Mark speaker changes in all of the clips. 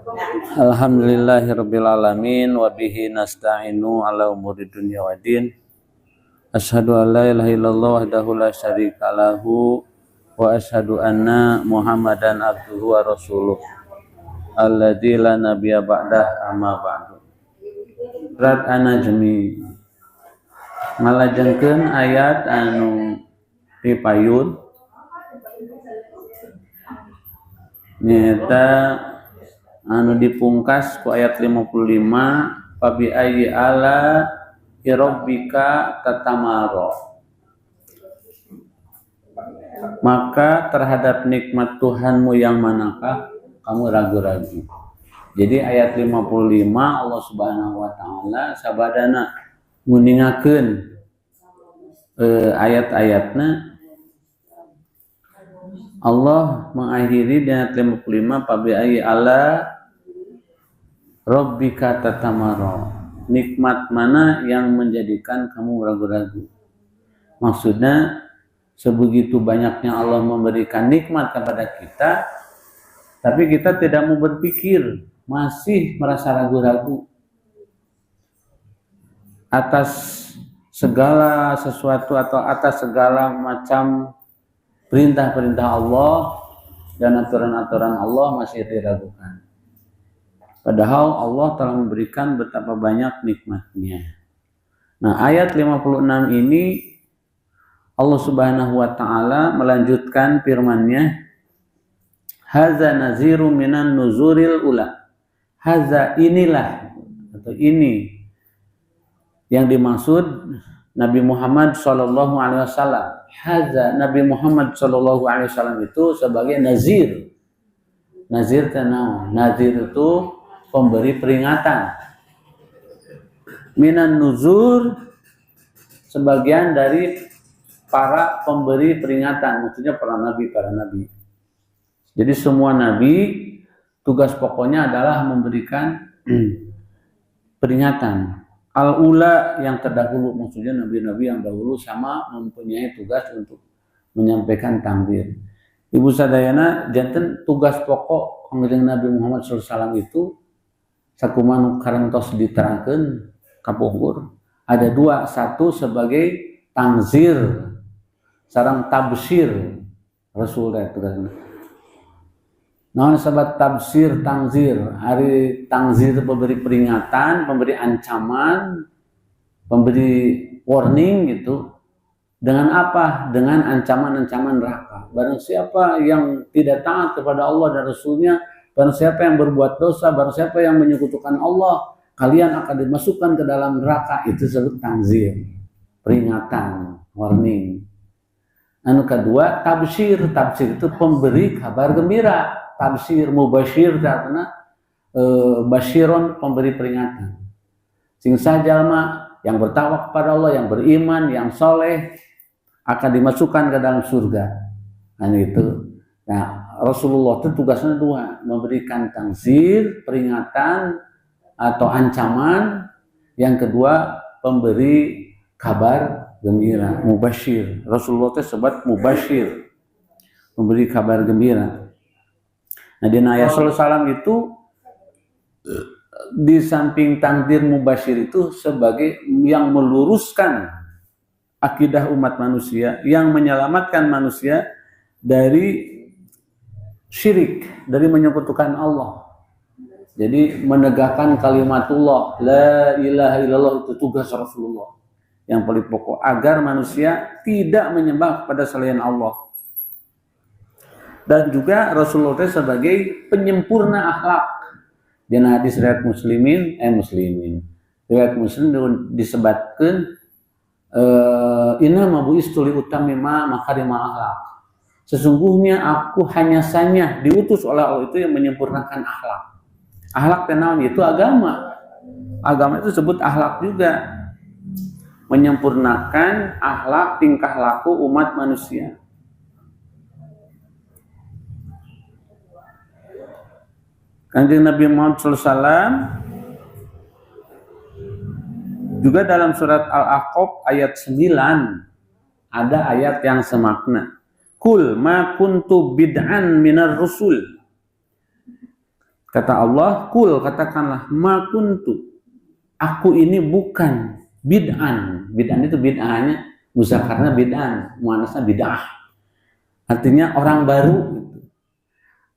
Speaker 1: Alhamdulillahirabbil alamin wa bihi nasta'inu ala umuri dunya waddin. Asyhadu an la ilaha illallah wahdahu la syarika lahu wa asyhadu anna Muhammadan abduhu wa rasuluh alladzi la nabiyya ba'dah amma ba'du. Surat An-Najmi ngalajengkeun ayat anu pipayun nyata anu dipungkas ku ayat 55 fabi ayyi ala rabbika tatamaro, maka terhadap nikmat Tuhanmu yang manakah kamu ragu-ragu. Jadi ayat 55 Allah Subhanahu wa taala sabadana nguningakeun ayat-ayatna. Allah mengakhiri di ayat 55 fabi ayyi ala rabbika tatamaro, nikmat mana yang menjadikan kamu ragu-ragu. Maksudnya sebegitu banyaknya Allah memberikan nikmat kepada kita, tapi kita tidak mau berpikir, masih merasa ragu-ragu atas segala sesuatu atau atas segala macam perintah-perintah Allah dan aturan-aturan Allah masih diragukan. Padahal Allah telah memberikan betapa banyak nikmatnya. Nah, ayat 56 ini Allah Subhanahu wa taala melanjutkan firman-Nya, haza naziru minan nuzuril ula. Haza inilah atau ini yang dimaksud Nabi Muhammad sallallahu alaihi wasallam. Haza Nabi Muhammad sallallahu alaihi wasallam itu sebagai nazir. Nazir tenau. Nazir itu pemberi peringatan. Minan nuzur sebagian dari para pemberi peringatan, maksudnya para nabi. Jadi semua nabi tugas pokoknya adalah memberikan peringatan. Al-ula yang terdahulu, maksudnya nabi-nabi yang dahulu sama mempunyai tugas untuk menyampaikan takdir. Ibu sadayana janten tugas pokok kangjeng Nabi Muhammad SAW itu sakuman karantos diterangkeun kapuhur ada dua, satu sebagai tangzir sareng tabsyir Rasul itu kan. Naon sahabat tafsir tangzir, hari tangzir pemberi peringatan, pemberi ancaman, pemberi warning gitu. Dengan apa? Dengan ancaman-ancaman neraka. Barang siapa yang tidak taat kepada Allah dan Rasulnya, barang siapa yang berbuat dosa, barang siapa yang menyekutukan Allah, kalian akan dimasukkan ke dalam neraka. Itu disebut tangzir, peringatan, warning. Anu kedua, tabsyir. Tabsyir itu pemberi kabar gembira. Tabsyir mubasyir karena basyiron pemberi peringatan. Sing sajalma yang bertakwa kepada Allah, yang beriman, yang soleh akan dimasukkan ke dalam surga. Nah itu. Nah Rasulullah itu tugasnya dua, memberikan tangzir, peringatan atau ancaman. Yang kedua pemberi kabar gembira, mubasyir. Rasulullah itu sebut mubasyir, memberi kabar gembira. Nah di ayat salam itu di samping takdir mubasyir itu sebagai yang meluruskan akidah umat manusia, yang menyelamatkan manusia dari syirik, dari menyekutukan Allah. Jadi menegakkan kalimatullah la ilaha illallah itu tugas Rasulullah yang paling pokok agar manusia tidak menyembah kepada selain Allah. Dan juga Rasulullah sebagai penyempurna akhlak. Di hadis riwayat muslimin riwayat muslim disebutkan inna mabu'istu li utammima makarimal akhlak. Sesungguhnya aku hanya saja diutus oleh Allah itu yang menyempurnakan akhlak. Akhlak tenawan itu agama. Agama itu disebut akhlak juga. Menyempurnakan akhlak tingkah laku umat manusia. Kanjeng Nabi Muhammad SAW juga dalam surat Al-Aqab ayat 9 ada ayat yang semakna. Kul ma kuntu bid'an minar rusul. Kata Allah, kul, katakanlah, ma kuntu, aku ini bukan bid'an. Bid'an itu bid'ahnya, muzakarnya bid'an, muannasnya bid'ah. Artinya orang baru.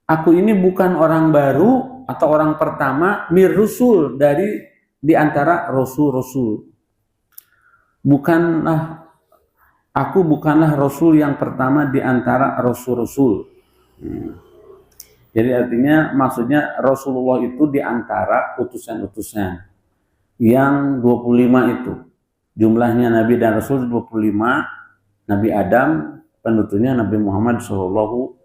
Speaker 1: Aku ini bukan orang baru atau orang pertama mir rusul dari di antara rasul-rasul. Aku bukanlah rasul yang pertama di antara rasul-rasul. Jadi artinya maksudnya Rasulullah itu di antara utusan-utusan yang 25 itu. Jumlahnya Nabi dan Rasul 25, Nabi Adam, penuturnya Nabi Muhammad SAW.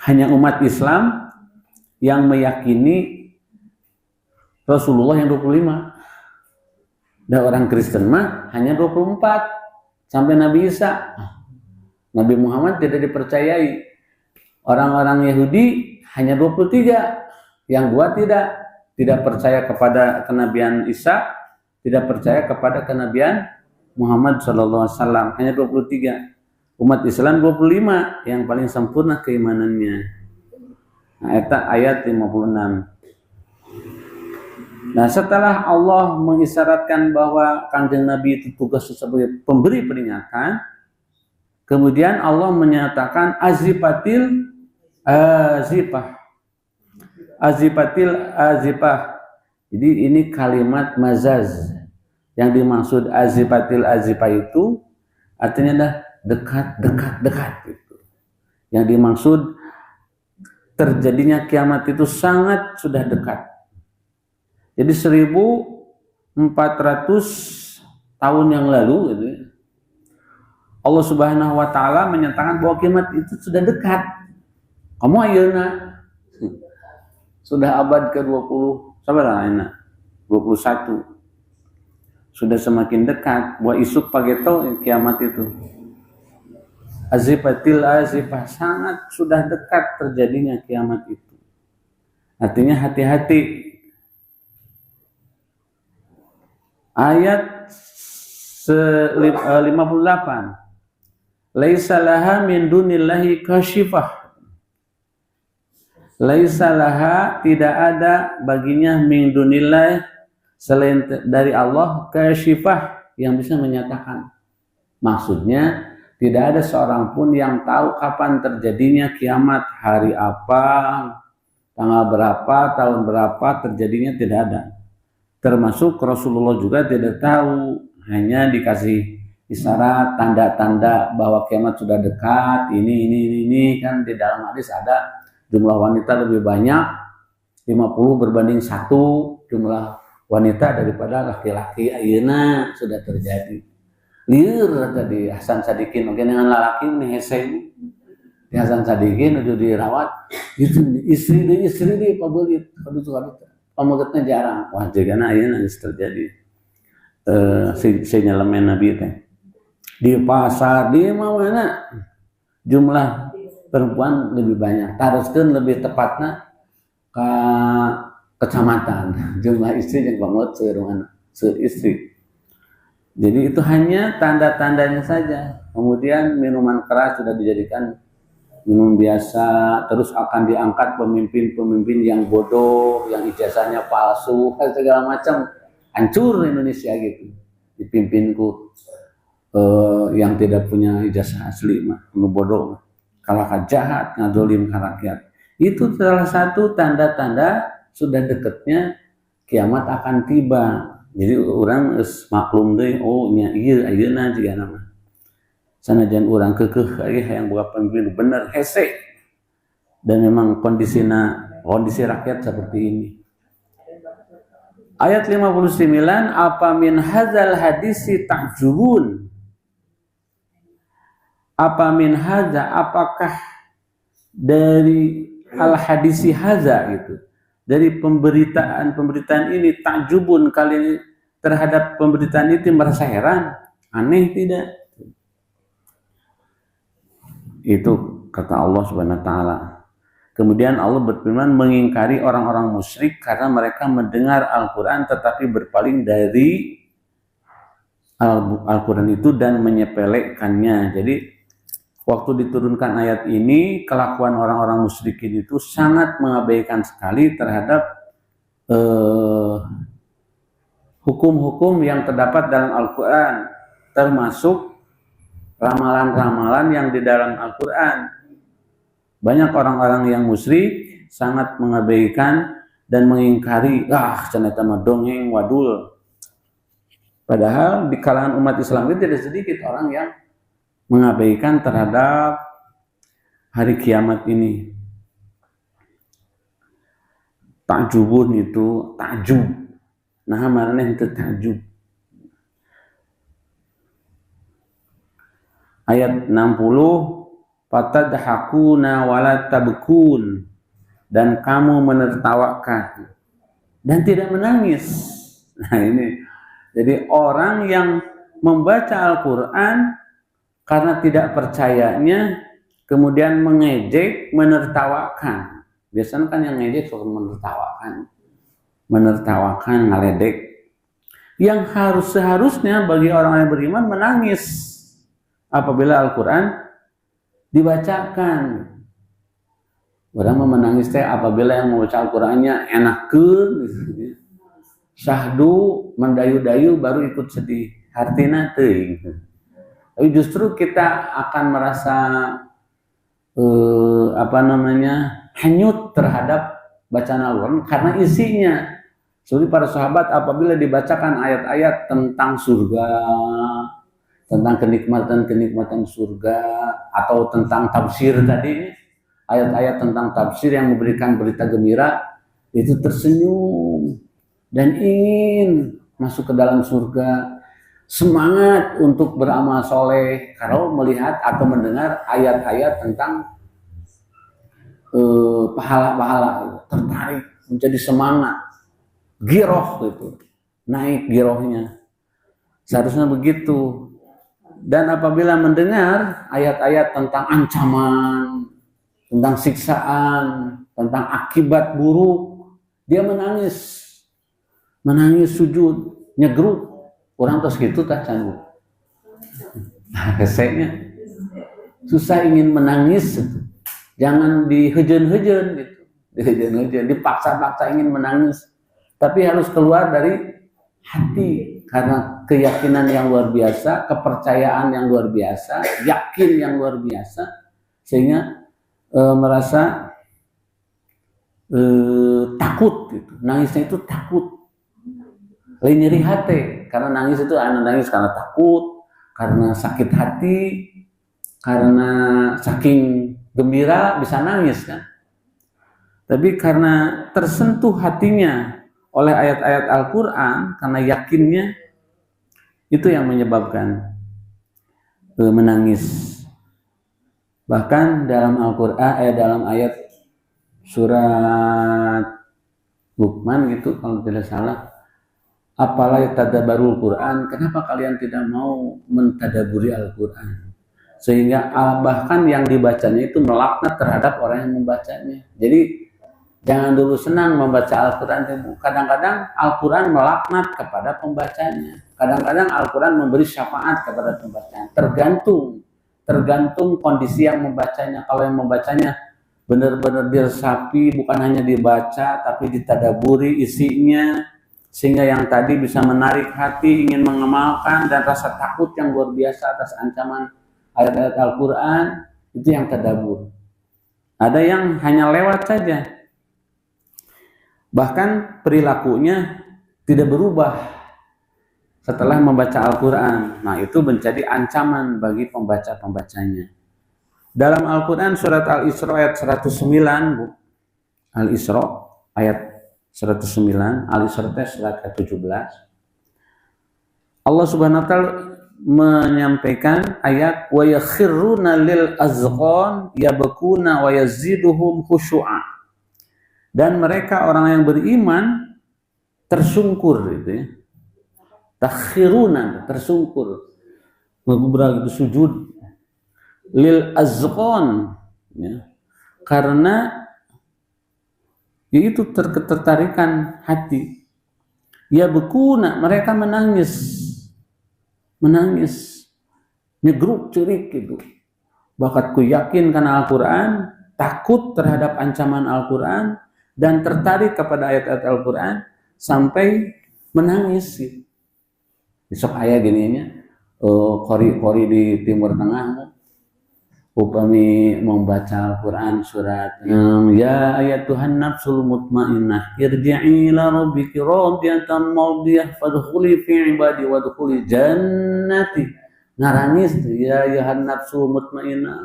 Speaker 1: Hanya umat Islam yang meyakini Rasulullah yang 25. Dan orang Kristen mah hanya 24 sampai Nabi Isa. Nabi Muhammad tidak dipercayai. Orang-orang Yahudi hanya 23. Yang dua tidak percaya kepada kenabian Isa, tidak percaya kepada kenabian Muhammad SAW. Hanya 23. Umat Islam 25 yang paling sempurna keimanannya. Nah, ayat 56. Nah, setelah Allah mengisyaratkan bahwa Kanjeng Nabi itu tugas sebagai pemberi peringatan, kemudian Allah menyatakan azifatil azifah. Azifatil azifah. Jadi ini kalimat mazaz. Yang dimaksud azifatil azifah itu artinya adalah dekat gitu. Yang dimaksud terjadinya kiamat itu sangat sudah dekat. Jadi 1400 tahun yang lalu gitu, Allah Subhanahu wa taala menyatakan bahwa kiamat itu sudah dekat. Kamu ayeuna sudah abad ke-20, sabar ayeuna 21. Sudah semakin dekat bahwa isuk pageto kiamat itu. Azifatil azifah, sangat sudah dekat terjadinya kiamat itu. Artinya hati-hati. Ayat 58. Laisa laha min dunillahi kasyifah. Laisa laha, tidak ada baginya min dunillahi, selain dari Allah, kasyifah, yang bisa menyatakan. Maksudnya tidak ada seorang pun yang tahu kapan terjadinya kiamat, hari apa, tanggal berapa, tahun berapa terjadinya, tidak ada. Termasuk Rasulullah juga tidak tahu, hanya dikasih isyarat, tanda-tanda bahwa kiamat sudah dekat, ini kan di dalam hadis ada jumlah wanita lebih banyak, 50 berbanding 1 jumlah wanita daripada laki-laki. Ayeuna sudah terjadi. Liur tadi Hasan Sadikin, mungkin dengan laki ini heseng. Di Hasan Sadikin udah dirawat, itu istri di pabelit, kadut. Pamogetnya jarang. Wah, jagana ayeuna geus terjadi. Si nyelemen Nabi teh. Di pasar di mana jumlah perempuan lebih banyak. Taroskeun lebih tepatna ke kecamatan. Jumlah istri yang banget seistri. Jadi itu hanya tanda-tandanya saja. Kemudian minuman keras sudah dijadikan minum biasa, terus akan diangkat pemimpin-pemimpin yang bodoh, yang ijazahnya palsu, segala macam. Hancur Indonesia gitu. Dipimpinku yang tidak punya ijazah asli mah, bodoh, kalahkan jahat, ngadolim ke rakyat. Itu salah satu tanda-tanda sudah dekatnya kiamat akan tiba. Jadi orang maklum deh, oh nya ieu ayeuna jiga nama. Sanajan orang kekeh yang buka pemimpin bener hese, dan memang kondisi rakyat seperti ini. Ayat 59, apa min hadzal hadisi ta'jubun? Apa min hadza, apakah dari al hadisi hadza gitu, dari pemberitaan ini ta'jubun, kalian terhadap pemberitaan itu merasa heran, aneh tidak? Itu kata Allah Subhanahu wa taala. Kemudian Allah berfirman mengingkari orang-orang musyrik karena mereka mendengar Al-Qur'an tetapi berpaling dari Al-Qur'an itu dan menyepelekannya. Jadi waktu diturunkan ayat ini, kelakuan orang-orang musyrikin itu sangat mengabaikan sekali terhadap hukum-hukum yang terdapat dalam Al-Quran, termasuk ramalan-ramalan yang di dalam Al-Quran. Banyak orang-orang yang musyrik sangat mengabaikan dan mengingkari, ternyata mah dongeng wadul. Padahal di kalangan umat Islam itu tidak sedikit orang yang mengabaikan terhadap hari kiamat ini. Takjubun itu takjub. Nah, marane itu takjub. Ayat 60, fatadhakuna wala tabkun, dan kamu menertawakan dan tidak menangis. Nah, ini jadi orang yang membaca Al-Quran karena tidak percayanya kemudian mengejek, menertawakan. Biasanya kan yang ngejek suka menertawakan, ngaledek. Yang seharusnya bagi orang yang beriman menangis apabila Al-Quran dibacakan. Orang menangis apabila yang membaca Al-Qurannya enakeun, syahdu, mendayu-dayu baru ikut sedih, hartina teuing. Tapi justru kita akan merasa hanyut terhadap bacaan Al-Quran karena isinya. Seperti para sahabat apabila dibacakan ayat-ayat tentang surga, tentang kenikmatan-kenikmatan surga, atau tentang tafsir tadi, ayat-ayat tentang tafsir yang memberikan berita gembira, itu tersenyum dan ingin masuk ke dalam surga, semangat untuk beramal soleh kalau melihat atau mendengar ayat-ayat tentang pahala-pahala, tertarik, menjadi semangat, giroh gitu, naik girohnya. Seharusnya begitu. Dan apabila mendengar ayat-ayat tentang ancaman, tentang siksaan, tentang akibat buruk, dia menangis sujud, nyegruk. Orang terus gitu tak canggung. Keseknya susah ingin menangis gitu. Jangan dihejen-hejen gitu, dipaksa-paksa ingin menangis, tapi harus keluar dari hati karena keyakinan yang luar biasa, kepercayaan yang luar biasa, yakin yang luar biasa, sehingga merasa takut gitu. Nangisnya itu takut, lain nyeri hati, karena nangis itu nangis karena takut, karena sakit hati, karena saking gembira bisa nangis kan. Tapi karena tersentuh hatinya oleh ayat-ayat Al-Quran, karena yakinnya, itu yang menyebabkan menangis. Bahkan dalam Al-Quran, dalam ayat surat Luqman gitu kalau tidak salah, apalah tadabbarul Quran, kenapa kalian tidak mau mentadaburi Al-Quran? Sehingga bahkan yang dibacanya itu melaknat terhadap orang yang membacanya. Jadi jangan dulu senang membaca Al-Quran. Kadang-kadang Al-Quran melaknat kepada pembacanya. Kadang-kadang Al-Quran memberi syafaat kepada pembacanya. Tergantung kondisi yang membacanya. Kalau yang membacanya benar-benar diresapi, bukan hanya dibaca, tapi ditadaburi isinya, sehingga yang tadi bisa menarik hati, ingin mengamalkan, dan rasa takut yang luar biasa atas ancaman ayat-ayat Al-Quran, itu yang tadabur. Ada yang hanya lewat saja, bahkan perilakunya tidak berubah setelah membaca Al-Quran. Nah, itu menjadi ancaman bagi pembaca-pembacanya. Dalam Al-Quran surat Al-Isra ayat 109, Bu. Al-Isra ayat 109, Al-Isra surat ke-17. Allah Subhanahu wa taala menyampaikan ayat wa yakhiruna lil azqan yabkuna wa yaziduhum khusyu'a. Dan mereka orang yang beriman tersungkur gitu ya. Takhiruna, tersungkur. Beberapa itu sujud lil azqan ya. Karena yaitu ketertarikan hati. Yabkuna, mereka menangis, nyegruk cerik gitu, bakatku yakin karena Al-Quran, takut terhadap ancaman Al-Quran, dan tertarik kepada ayat-ayat Al-Quran sampai menangis. Besok ayah gininya, kori-kori di Timur Tengah, upami membaca Al-Quran surat ya ayat Tuhan nafsul mutmainnah irji'i ila rabbiki radiyatan mardiyah fadkhuli fi ibadi wadkhuli jannati. Nangis ya ayuhan nafsul mutmainnah.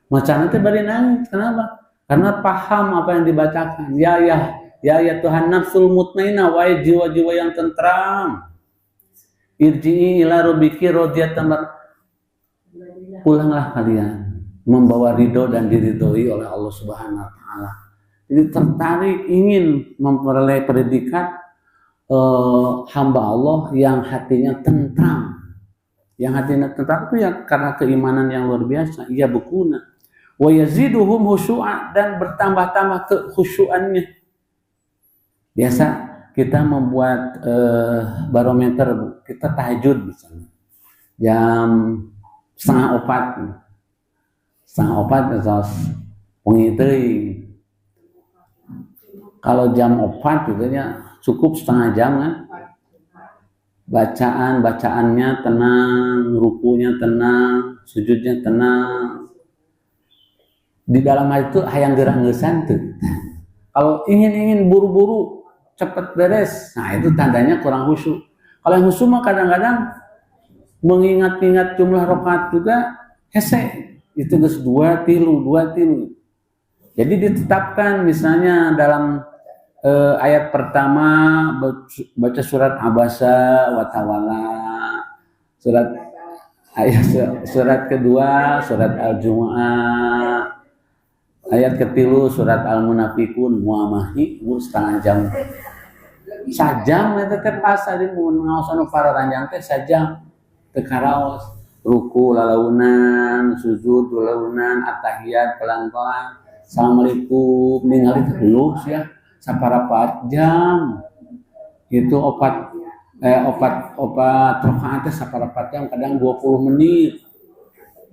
Speaker 1: Macam itu bari nangis. Kenapa? Karena paham apa yang dibacakan. Ya ayat Tuhan nafsul mutmainnah, wahai jiwa-jiwa yang tentram. Irji'i ila rabbiki radiyatan, pulanglah kalian membawa ridho dan diridhoi oleh Allah Subhanahu wa taala. Jadi tertarik ingin memperoleh predikat hamba Allah yang hatinya tentram. Yang hatinya tentram itu ya karena keimanan yang luar biasa. Ia bekuna wa yaziduhum khushu'a, dan bertambah-tambah kekhusyuannya. Biasa kita membuat barometer, kita tahajud misalnya jam setengah opat atau pengitri. Kalau jam 4 gitu ya cukup setengah jam kan, bacaannya tenang, rukunya tenang, sujudnya tenang. Di dalam hal itu hayang gerang-gesan tuh. Kalau ingin buru-buru cepat beres, nah itu tandanya kurang khusyuk. Kalau yang khusyuk mah kadang-kadang mengingat-ingat jumlah rakaat juga hese. Itu geus 2 tilu. Jadi ditetapkan misalnya dalam ayat pertama baca surat Abasa wa Tawalla, surat kedua surat Al-Jumu'ah, ayat ketilu surat Al-Munafikun muamahi setengah jam. Sajam eta teh pas ari mun ngaosan para ranjang teh sajam teu karaos. Ruku lalaunan, sujud lalaunan, at-tahiyat pelan-pelan, assalamualaikum ningali dulu ya saparapat jam. Itu opat rakaat teh saparapat jam, kadang 20 menit.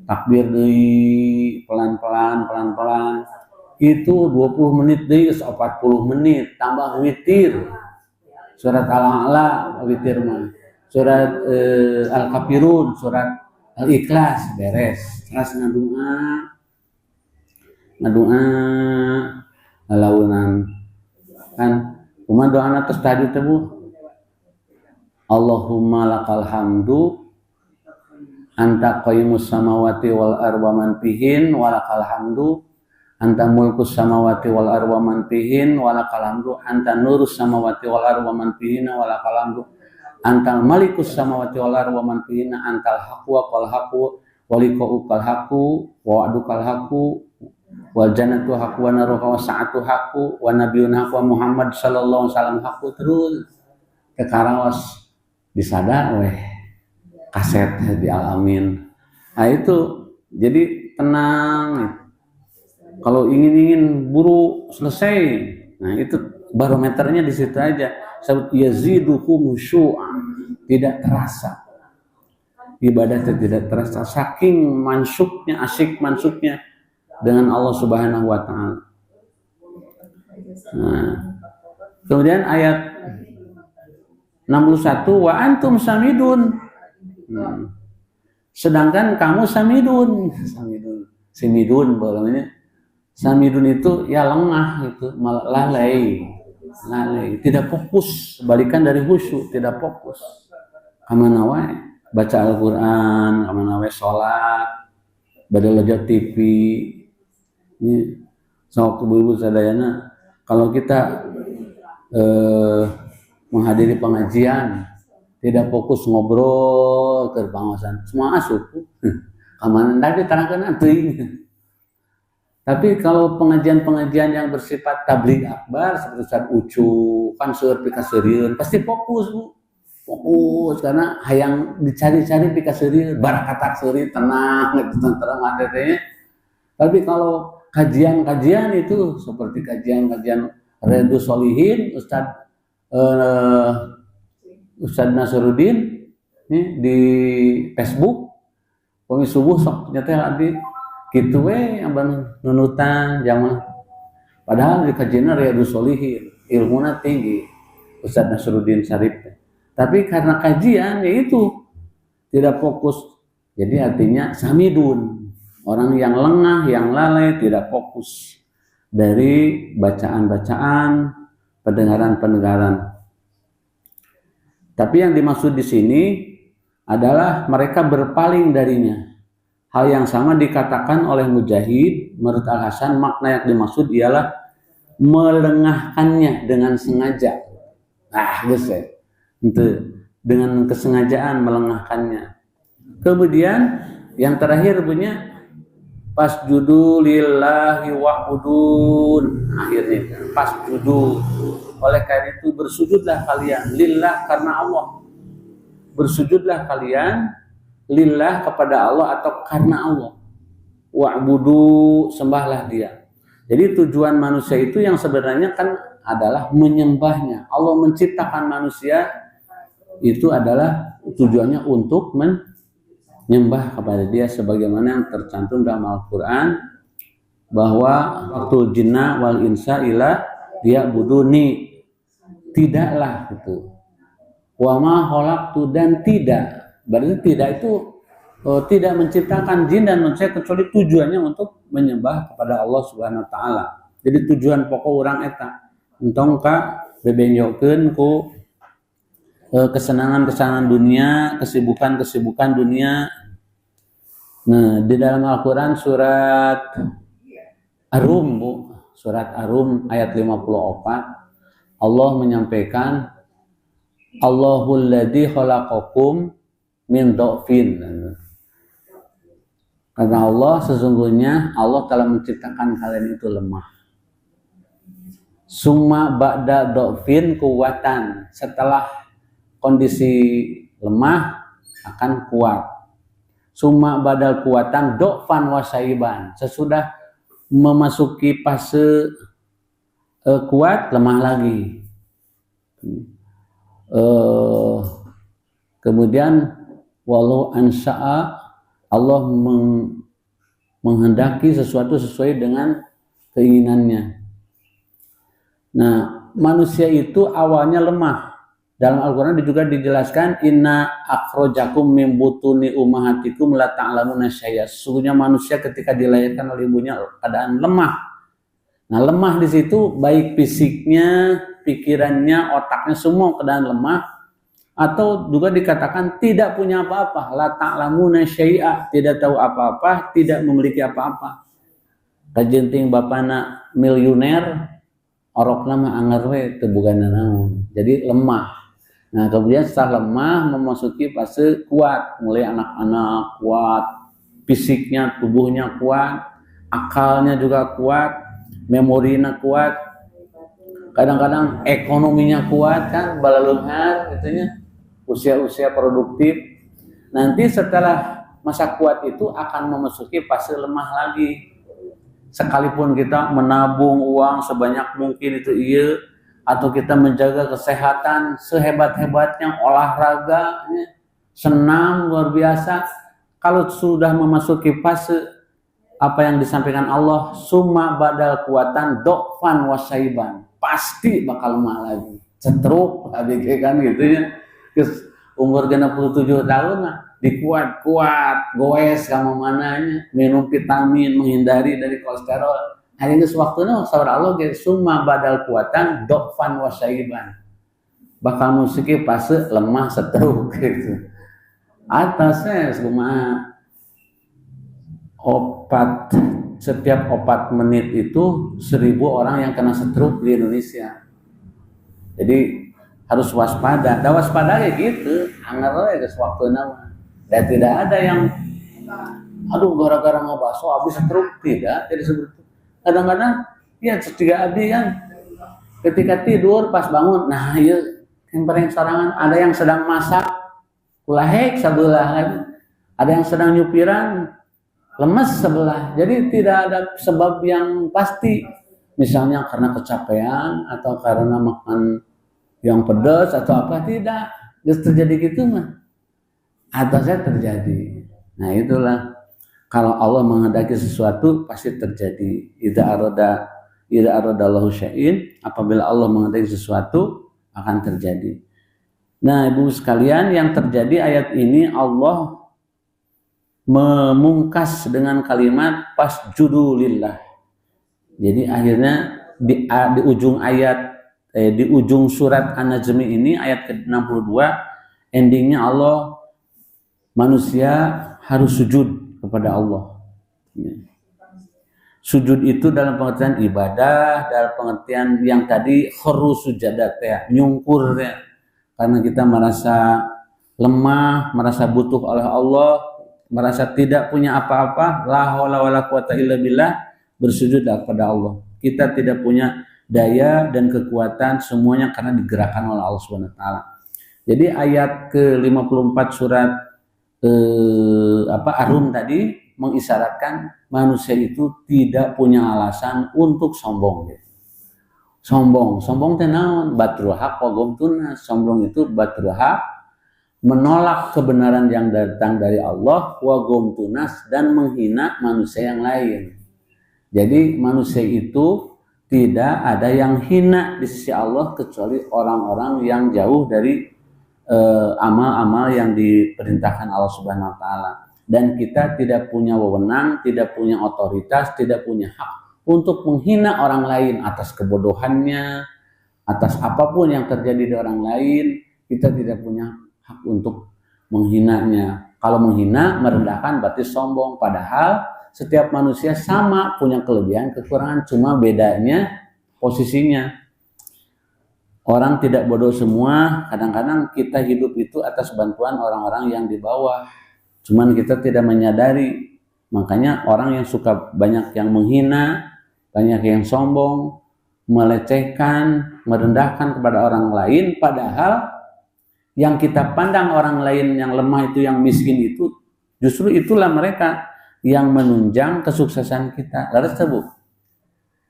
Speaker 1: Takbir deui pelan-pelan. Itu 20 menit deui geus 40 menit, tambah witir. Surat Al-A'la witir mah. Surat Al-Kafirun, surat Al-Ikhlas beres. Terus ngadoa lalaunan kan kumaha doana terus tahajud teh Bu. Allahumma lakal hamdu anta qayyimus samawati wal ardi wa man fihin wa lakal hamdu anta mulkus samawati wal ardi wa man fihin wa lakal hamdu anta nurus samawati wal ardi wa man fihin wa lakal hamdu antal malikus samawati wal ardi wa man fihinna antal haqqu wal haqqu wa liqa'ukal haqqu wa wa'dukal haqqu wal jannatu haqqu wa naruka wa sa'atu haqqu wa nabiyyuna haqqu wa Muhammad sallallahu alaihi wasallam haqqu. Terus kekaraos disada weh kaset di Al-Amin. Nah itu jadi tenang. Kalau ingin buru selesai, nah itu barometernya di situ aja. Sebut yaziduhum khusyu'an, tidak terasa. Ibadah tidak terasa, saking asyik mansuknya dengan Allah Subhanahu wa taala. Nah, kemudian ayat 61 wa antum samidun. Sedangkan kamu samidun bolehnya. Samidun itu ya lengah itu, lalai, tidak fokus, balikan dari khusyuk, tidak fokus. Kamana wae baca Al-Qur'an, kamana wae salat, badalajat TV. Ini sok ibu-ibu sadayana kalau kita menghadiri pengajian tidak fokus ngobrol ke pengawasan, semua asup. Kamana tadi terangkan teuing. Tapi kalau pengajian-pengajian yang bersifat tabligh akbar seperti Ustaz Ucu, kan seueur pikaseureun, pasti fokus Bu. Fokus karena hayang dicari-cari pikaseureun, barakatak seuri tenang gitu tentrem teh. Tapi kalau kajian-kajian itu seperti kajian-kajian Riyadhus Shalihin Ustaz Nasruddin di Facebook, pagi subuh sok nyetel abdi Gitu we yang nunutan jamaah. Padahal di kajian Riyadhus Shalihin ilmunya tinggi Ustaz Nasruddin Syarif. Tapi karena kajian yaitu tidak fokus. Jadi artinya samidun, orang yang lengah, yang lalai, tidak fokus dari bacaan-bacaan, pendengaran-pendengaran. Tapi yang dimaksud di sini adalah mereka berpaling darinya. Hal yang sama dikatakan oleh Mujahid, menurut Al-Hasan makna yang dimaksud ialah melengahkannya dengan sengaja. Guys ya. Dengan kesengajaan melengahkannya. Kemudian yang terakhir punya fasjudu lillahi wa'budun. Akhirnya fasjudu. Oleh karena itu bersujudlah kalian lillah karena Allah. Bersujudlah kalian lillah kepada Allah atau karena Allah. Wa'budu, sembahlah Dia. Jadi tujuan manusia itu yang sebenarnya kan adalah menyembahnya. Allah menciptakan manusia itu adalah tujuannya untuk menyembah kepada Dia sebagaimana yang tercantum dalam Al-Qur'an bahwa waktu jinna wal insa ila dia buduni, tidaklah itu. Wa ma khalaqtu, dan tidak. Berarti tidak itu tidak menciptakan jin dan manusia kecuali tujuannya untuk menyembah kepada Allah Subhanahu wa taala. Jadi tujuan pokok orang eta entong ka bebenjokeun ku kesenangan-kesenangan dunia, kesibukan-kesibukan dunia. Nah, di dalam Al-Qur'an surat Ar-Rum, surat Ar-Rum ayat 54, Allah menyampaikan Allahul ladzi khalaqakum min dha'fin. Karena Allah sesungguhnya Allah telah menciptakan kalian itu lemah. Summa ba'da dha'fin kuwatan. Setelah kondisi lemah akan kuat. Summa badal kuatan dha'fan wasaiban. Sesudah memasuki fase kuat, lemah lagi. Kemudian walau ansha'a, Allah menghendaki sesuatu sesuai dengan keinginannya. Nah, manusia itu awalnya lemah. Dalam Al-Quran juga dijelaskan inna akhrajakum min butuni ummahatikum la ta'lamuna syai'a. Sesungguhnya manusia ketika dilahirkan oleh ibunya keadaan lemah. Nah, lemah di situ baik fisiknya, pikirannya, otaknya semua keadaan lemah. Atau juga dikatakan tidak punya apa-apa, la ta'lamuna syai'a, tidak tahu apa-apa, tidak memiliki apa-apa. Kajenting bapana miliuner, orokna mah anggar we teu bogana naon. Jadi lemah. Nah, kemudian setelah lemah memasuki fase kuat, mulai anak-anak kuat, fisiknya, tubuhnya kuat, akalnya juga kuat, memorinya kuat. Kadang-kadang ekonominya kuat kan, balaleunghar gitu nya. Usia-usia produktif. Nanti setelah masa kuat itu akan memasuki fase lemah lagi. Sekalipun kita menabung uang sebanyak mungkin itu iya, atau kita menjaga kesehatan sehebat-hebatnya, olahraga, senam luar biasa. Kalau sudah memasuki fase apa yang disampaikan Allah, summa badal kuatan dha'fan wasaiban, pasti bakal lemah lagi. Cetruk, kan gitu ya. Umur 67 tahun lah, dikuat-kuat, goes kamu mananya, minum vitamin, menghindari dari kolesterol. Hari ini sewaktunya sabar Allah summa badal kuatan dha'fan wasaiban. Bakal musiki fase lemah setruk gitu. Atasnya cuma setiap 4 menit itu 1000 orang yang kena stroke di Indonesia. Jadi harus waspada. Da waspada kayak gitu, anggar we geus waktuna. Dan tidak ada yang gara-gara ngabaso habis stroke, tidak seperti itu. Kadang-kadang ya tiga abdi kan ketika tidur pas bangun, nah ieu yang paling sorangan ada yang sedang masak kulahek sebelah, ada yang sedang nyupiran lemes sebelah. Jadi tidak ada sebab yang pasti. Misalnya karena kecapean atau karena makan yang pedas atau apa, tidak. Terus terjadi gitu mah. Atasnya terjadi. Nah itulah Kalau Allah menghendaki sesuatu pasti terjadi. Idza aradallahu syai'in, apabila Allah menghendaki sesuatu akan terjadi. Nah, Ibu sekalian, yang terjadi ayat ini Allah memungkas dengan kalimat fasjudu lillah. Jadi akhirnya di ujung ayat di ujung surat An-Najm ini ayat ke-62 endingnya Allah manusia harus sujud kepada Allah. Sujud itu dalam pengertian ibadah, dalam pengertian yang tadi kharu sujadat ya, nyungkur ya. Karena kita merasa lemah, merasa butuh oleh Allah, merasa tidak punya apa-apa, la haula wala quwata illa billah, bersujudlah kepada Allah. Kita tidak punya daya dan kekuatan, semuanya karena digerakkan oleh Allah Subhanahu wa taala. Jadi ayat ke-54 surat Ar-Rum tadi mengisyaratkan manusia itu tidak punya alasan untuk sombong. Sombong teh naon? Batrul haq wa ghamtunas. Sombong itu batrul haq, menolak kebenaran yang datang dari Allah, wa ghamtunas, dan menghina manusia yang lain. Jadi manusia itu tidak ada yang hina di sisi Allah kecuali orang-orang yang jauh dari amal-amal yang diperintahkan Allah Subhanahu wa taala. Dan kita tidak punya wewenang, tidak punya otoritas, tidak punya hak untuk menghina orang lain atas kebodohannya, atas apapun yang terjadi di orang lain. Kita tidak punya hak untuk menghinanya. Kalau menghina, merendahkan berarti sombong. Padahal setiap manusia sama, punya kelebihan, kekurangan, cuma bedanya posisinya. Orang tidak bodoh semua, kadang-kadang kita hidup itu atas bantuan orang-orang yang di bawah. Cuman kita tidak menyadari. Makanya orang yang suka banyak yang menghina, banyak yang sombong, melecehkan, merendahkan kepada orang lain, padahal yang kita pandang orang lain yang lemah itu, yang miskin itu, justru itulah mereka yang menunjang kesuksesan kita. Lalu tersebut.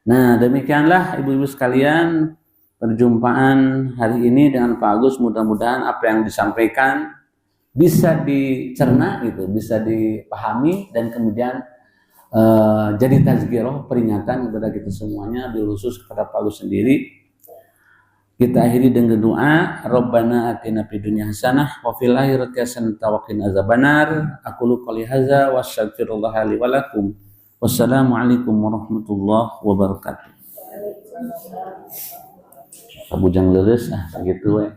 Speaker 1: Nah, demikianlah ibu-ibu sekalian perjumpaan hari ini dengan Pak Agus. Mudah-mudahan apa yang disampaikan bisa dicerna gitu, bisa dipahami, dan kemudian jadi tazkirah, peringatan kepada kita semuanya, khusus kepada Pak Agus sendiri. Kita akhiri dengan doa, Rabbana atina fid dunya hasanah wa fil akhirati hasanah wa qina azabannar. Aqulu qouli hadza wa astaghfirullaha li wa lakum. Wassalamualaikum warahmatullahi wabarakatuh. Kabujang leres segitu we.